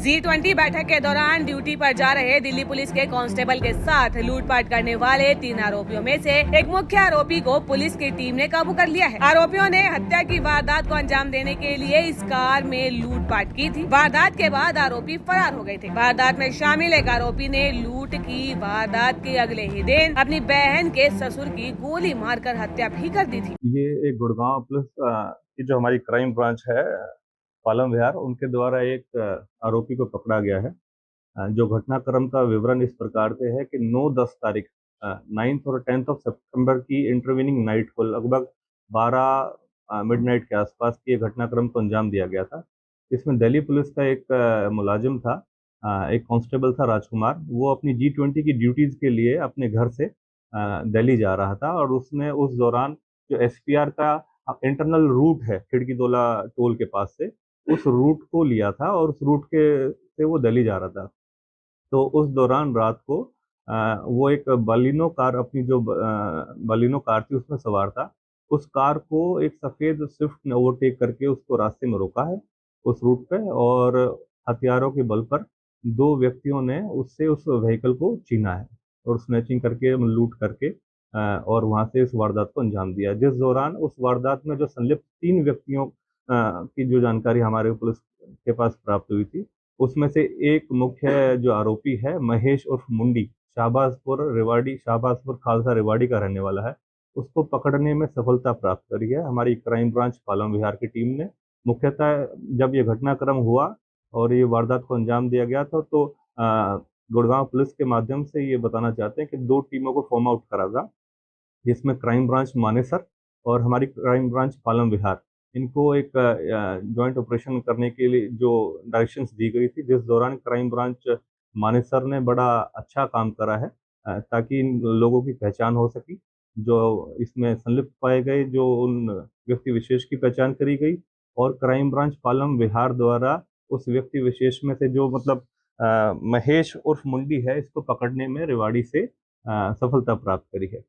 G20 बैठक के दौरान ड्यूटी पर जा रहे दिल्ली पुलिस के कांस्टेबल के साथ लूटपाट करने वाले 3 आरोपियों में से एक मुख्य आरोपी को पुलिस की टीम ने काबू कर लिया है। आरोपियों ने हत्या की वारदात को अंजाम देने के लिए इस कार में लूटपाट की थी। वारदात के बाद आरोपी फरार हो गए थे। वारदात में शामिल एक आरोपी ने लूट की वारदात के अगले ही दिन अपनी बहन के ससुर की गोली मारकर हत्या भी कर दी थी। ये एक गुड़गांव पुलिस की जो हमारी क्राइम ब्रांच है पालम विहार, उनके द्वारा एक आरोपी को पकड़ा गया है। जो घटनाक्रम का विवरण इस प्रकार से है कि 9-10 तारीख 9th और 10th ऑफ सितंबर की इंटरवीनिंग नाइट को लगभग 12 मिडनाइट के आसपास की घटनाक्रम को अंजाम दिया गया था। इसमें दिल्ली पुलिस का एक मुलाजिम था, एक कांस्टेबल था राजकुमार। वो अपनी G20 की ड्यूटीज़ के लिए अपने घर से दिल्ली जा रहा था और उसने उस दौरान जो SPR का इंटरनल रूट है खिड़कीदोला टोल के पास से, उस रूट को लिया था और उस रूट के से वो दिल्ली जा रहा था। तो उस दौरान रात को वो एक बलिनो कार, अपनी जो बलिनो कार थी उसमें सवार था। उस कार को एक सफ़ेद स्विफ्ट ने ओवरटेक करके उसको रास्ते में रोका है उस रूट पे, और हथियारों के बल पर 2 व्यक्तियों ने उससे उस व्हीकल को छीना है और स्नैचिंग करके, लूट करके और वहाँ से इस वारदात को अंजाम दिया। जिस दौरान उस वारदात में जो संलिप्त 3 व्यक्तियों की जो जानकारी हमारे पुलिस के पास प्राप्त हुई थी, उसमें से एक मुख्य जो आरोपी है महेश उर्फ मुंडी, शाहबाजपुर खालसा रेवाड़ी का रहने वाला है, उसको पकड़ने में सफलता प्राप्त करी है हमारी क्राइम ब्रांच पालम विहार की टीम ने। मुख्यतः जब ये घटनाक्रम हुआ और ये वारदात को अंजाम दिया गया था, तो गुड़गांव पुलिस के माध्यम से ये बताना चाहते हैं कि 2 टीमों को फॉर्म आउट करा था, जिसमें क्राइम ब्रांच मानेसर और हमारी क्राइम ब्रांच पालम विहार, इनको एक जॉइंट ऑपरेशन करने के लिए जो डायरेक्शंस दी गई थी, जिस दौरान क्राइम ब्रांच मानेसर ने बड़ा अच्छा काम करा है ताकि इन लोगों की पहचान हो सकी, जो इसमें संलिप्त पाए गए, जो उन व्यक्ति विशेष की पहचान करी गई, और क्राइम ब्रांच पालम विहार द्वारा उस व्यक्ति विशेष में से जो मतलब महेश उर्फ मुंडी है, इसको पकड़ने में रेवाड़ी से सफलता प्राप्त करी है।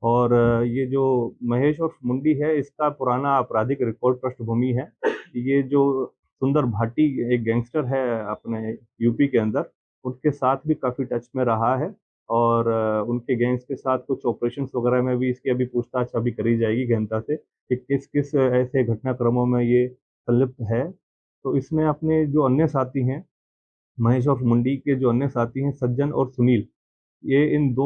और ये जो महेश उर्फ मुंडी है, इसका पुराना आपराधिक रिकॉर्ड पृष्ठभूमि है। ये जो सुंदर भाटी एक गैंगस्टर है अपने यूपी के अंदर, उनके साथ भी काफ़ी टच में रहा है और उनके गैंग्स के साथ कुछ ऑपरेशंस वगैरह में भी इसकी अभी पूछताछ अभी करी जाएगी गहनता से कि किस किस ऐसे घटनाक्रमों में ये संलिप्त है। तो इसमें अपने जो अन्य साथी हैं, महेश उर्फ मुंडी के जो अन्य साथी हैं सज्जन और सुनील, ये इन 2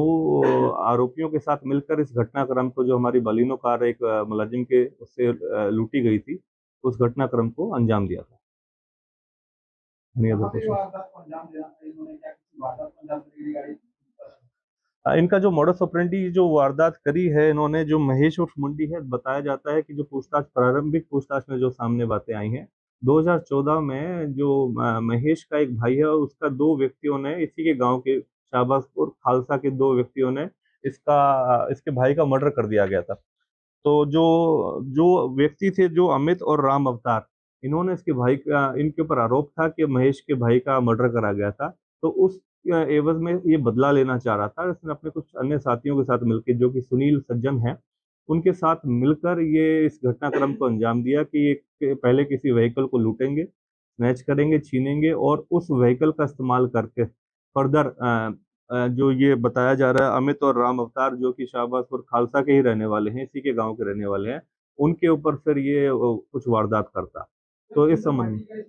आरोपियों के साथ मिलकर इस घटनाक्रम को, जो हमारी बलिनो कार एक मुलाजिम के उससे लूटी गई थी, उस घटनाक्रम को अंजाम दिया था। इनका जो मॉडस ऑपरेंडी जो वारदात करी है इन्होंने, जो महेश उर्फ मुंडी है, बताया जाता है कि जो प्रारंभिक पूछताछ में जो सामने बातें आई हैं, 2014 में जो महेश का एक भाई है, उसका 2 व्यक्तियों ने, इसी के गांव के शाहबाजपुर खालसा के 2 व्यक्तियों ने इसके भाई का मर्डर कर दिया गया था। तो जो जो व्यक्ति थे, जो अमित और राम अवतार, इन्होंने इनके ऊपर आरोप था कि महेश के भाई का मर्डर करा गया था। तो उस एवज में ये बदला लेना चाह रहा था। इसने अपने कुछ अन्य साथियों के साथ मिलकर, जो कि सुनील सज्जन हैं, उनके साथ मिलकर ये इस घटनाक्रम को अंजाम दिया कि ये पहले किसी व्हीकल को लूटेंगे, स्नैच करेंगे, छीनेंगे और उस व्हीकल का इस्तेमाल करके फर्दर जो ये बताया जा रहा है, अमित और राम अवतार, जो कि शाहबाजपुर खालसा के ही रहने वाले हैं, इसी के गांव के रहने वाले हैं, उनके ऊपर फिर ये कुछ वारदात करता। तो इस संबंध में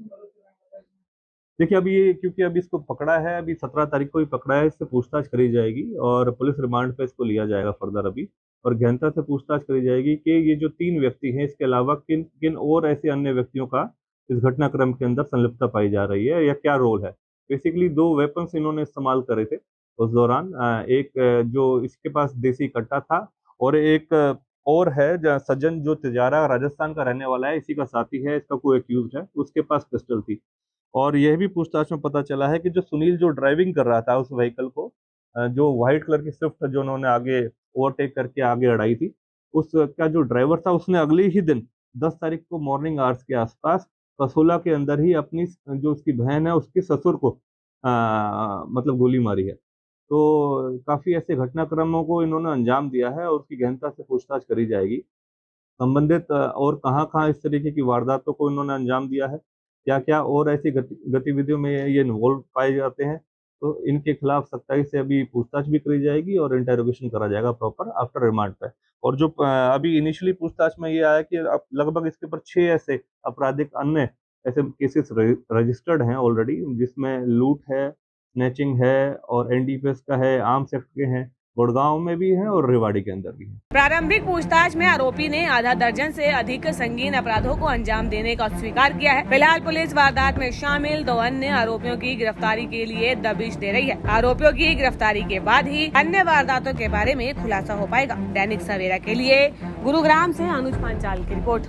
देखिए, अभी ये, क्योंकि अभी इसको पकड़ा है, अभी 17 तारीख को ही पकड़ा है, इससे पूछताछ करी जाएगी और पुलिस रिमांड पे इसको लिया जाएगा फर्दर अभी, और गहनता से पूछताछ करी जाएगी कि ये जो 3 व्यक्ति हैं, इसके अलावा किन किन और ऐसे अन्य व्यक्तियों का इस घटनाक्रम के अंदर संलिप्तता पाई जा रही है या क्या रोल है। बेसिकली 2 वेपन्स इन्होंने इस्तेमाल करे थे उस दौरान। एक जो इसके पास देसी कट्टा था, और एक और है सज्जन, जो तिजारा राजस्थान का रहने वाला है, इसी का साथी है, इसका कोई एक्यूज है, उसके पास पिस्टल थी। और यह भी पूछताछ में पता चला है कि जो सुनील जो ड्राइविंग कर रहा था उस व्हीकल को, जो व्हाइट कलर की स्विफ्ट जो उन्होंने आगे ओवरटेक करके आगे अड़ाई थी, उसका जो ड्राइवर था, उसने अगले ही दिन 10 तारीख को मॉर्निंग आवर्स के आसपास कसोला के अंदर ही अपनी जो उसकी बहन है, उसके ससुर को मतलब गोली मारी है। तो काफ़ी ऐसे घटनाक्रमों को इन्होंने अंजाम दिया है और उसकी गहनता से पूछताछ करी जाएगी। संबंधित और कहाँ-कहाँ इस तरीके की वारदातों को इन्होंने अंजाम दिया है, क्या क्या और ऐसी गतिविधियों में ये इन्वॉल्व पाए जाते हैं, तो इनके खिलाफ सख्ताई से अभी पूछताछ भी करी जाएगी और इंटेरोगेशन करा जाएगा प्रॉपर आफ्टर रिमांड पे। और जो अभी इनिशियली पूछताछ में ये आया कि अब लगभग इसके ऊपर 6 ऐसे आपराधिक अन्य ऐसे केसेस रजिस्टर्ड हैं ऑलरेडी, जिसमें लूट है, स्नैचिंग है और एनडीपीएस का है, आर्म्स एक्ट के हैं, गुड़गांव में भी है और रेवाड़ी के अंदर भी है। प्रारंभिक पूछताछ में आरोपी ने आधा दर्जन से अधिक संगीन अपराधों को अंजाम देने का स्वीकार किया है। फिलहाल पुलिस वारदात में शामिल 2 अन्य आरोपियों की गिरफ्तारी के लिए दबिश दे रही है। आरोपियों की गिरफ्तारी के बाद ही अन्य वारदातों के बारे में खुलासा हो पाएगा। दैनिक सवेरा के लिए गुरुग्राम से अनुज पांचाल की रिपोर्ट।